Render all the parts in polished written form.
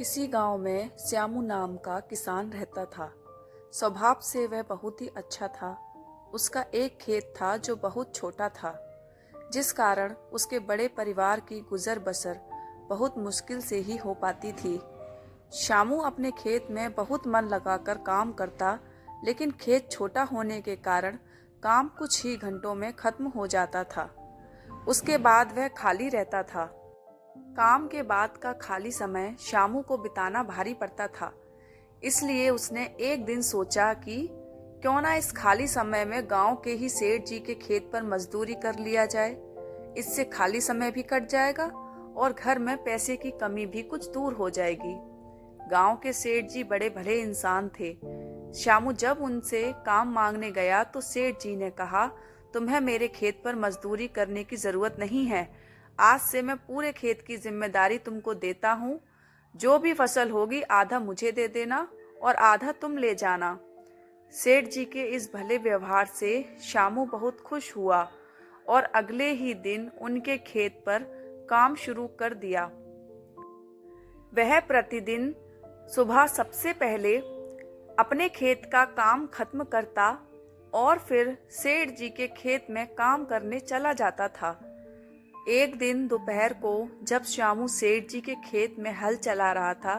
किसी गांव में श्यामू नाम का किसान रहता था। स्वभाव से वह बहुत ही अच्छा था। उसका एक खेत था जो बहुत छोटा था, जिस कारण उसके बड़े परिवार की गुजर बसर बहुत मुश्किल से ही हो पाती थी। श्यामू अपने खेत में बहुत मन लगाकर काम करता, लेकिन खेत छोटा होने के कारण काम कुछ ही घंटों में खत्म हो जाता था। उसके बाद वह खाली रहता था। काम के बाद का खाली समय श्यामू को बिताना भारी पड़ता था। इसलिए उसने एक दिन सोचा कि क्यों ना इस खाली समय में गांव के ही सेठ जी के खेत पर मजदूरी कर लिया जाए। इससे खाली समय भी कट जाएगा और घर में पैसे की कमी भी कुछ दूर हो जाएगी। गांव के सेठ जी बड़े भले इंसान थे। श्यामू जब उनसे काम मांगने गया तो सेठ जी ने कहा, तुम्हें मेरे खेत पर मजदूरी करने की जरूरत नहीं है। आज से मैं पूरे खेत की जिम्मेदारी तुमको देता हूँ। जो भी फसल होगी आधा मुझे दे देना और आधा तुम ले जाना। सेठ जी के इस भले व्यवहार से श्यामू बहुत खुश हुआ और अगले ही दिन उनके खेत पर काम शुरू कर दिया। वह प्रतिदिन सुबह सबसे पहले अपने खेत का काम खत्म करता और फिर सेठ जी के खेत में काम करने चला जाता था। एक दिन दोपहर को जब श्यामू सेठ जी के खेत में हल चला रहा था,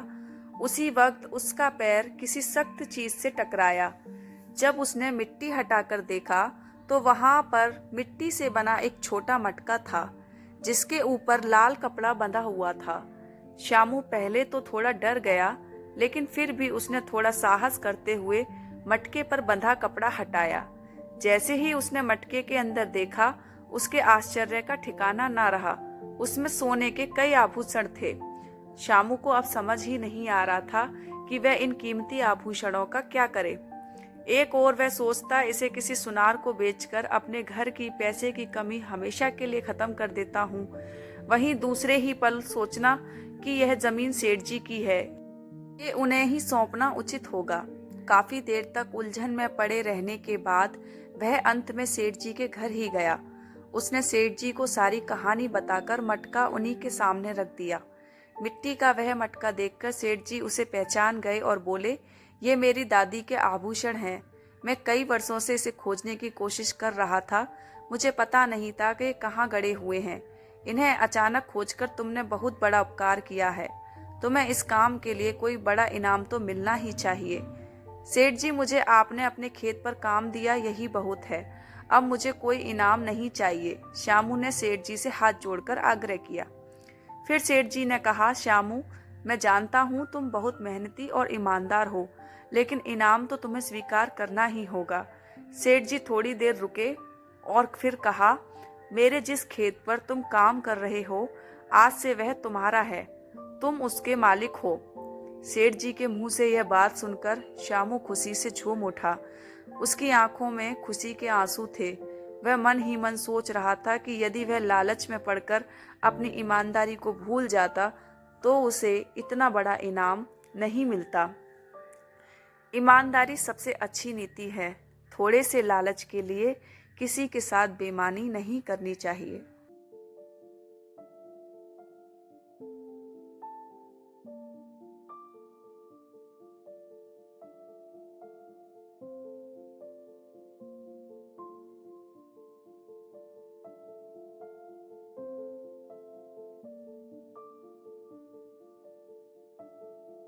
उसी वक्त उसका पैर किसी सख्त चीज से टकराया। जब उसने मिट्टी हटाकर देखा तो वहां पर मिट्टी से बना एक छोटा मटका था, जिसके ऊपर लाल कपड़ा बंधा हुआ था। श्यामू पहले तो थोड़ा डर गया, लेकिन फिर भी उसने थोड़ा साहस करते हुए मटके पर बंधा कपड़ा हटाया। जैसे ही उसने मटके के अंदर देखा, उसके आश्चर्य का ठिकाना ना रहा। उसमें सोने के कई आभूषण थे। श्यामू को अब समझ ही नहीं आ रहा था कि वह इन कीमती आभूषणों का क्या करे। एक और वह सोचता, इसे किसी सुनार को बेचकर अपने घर की पैसे की कमी हमेशा के लिए खत्म कर देता हूँ। वहीं दूसरे ही पल सोचना कि यह जमीन सेठ जी की है, ये उन्हें ही सौंपना उचित होगा। काफी देर तक उलझन में पड़े रहने के बाद वह अंत में सेठ जी के घर ही गया। उसने सेठ जी को सारी कहानी बताकर मटका उन्हीं के सामने रख दिया। मिट्टी का वह मटका देखकर सेठ जी उसे पहचान गए और बोले, ये मेरी दादी के आभूषण हैं। मैं कई वर्षों से इसे खोजने की कोशिश कर रहा था। मुझे पता नहीं था कि कहाँ गड़े हुए हैं। इन्हें अचानक खोजकर तुमने बहुत बड़ा उपकार किया है। तुम्हें इस काम के लिए कोई बड़ा इनाम तो मिलना ही चाहिए। सेठ जी, मुझे आपने अपने खेत पर काम दिया, यही बहुत है। अब मुझे कोई इनाम नहीं चाहिए। श्यामू ने सेठ जी से हाथ जोड़कर आग्रह किया। फिर सेठ जी ने कहा, श्यामू, मैं जानता हूँ तुम बहुत मेहनती और ईमानदार हो, लेकिन इनाम तो तुम्हें स्वीकार करना ही होगा। सेठ जी थोड़ी देर रुके और फिर कहा, मेरे जिस खेत पर तुम काम कर रहे हो, आज से वह तुम्हारा है। तुम उसके मालिक हो। सेठ जी के मुंह से यह बात सुनकर श्यामू खुशी से झूम उठा। उसकी आंखों में खुशी के आंसू थे। वह मन ही मन सोच रहा था कि यदि वह लालच में पड़कर अपनी ईमानदारी को भूल जाता तो उसे इतना बड़ा इनाम नहीं मिलता। ईमानदारी सबसे अच्छी नीति है। थोड़े से लालच के लिए किसी के साथ बेईमानी नहीं करनी चाहिए।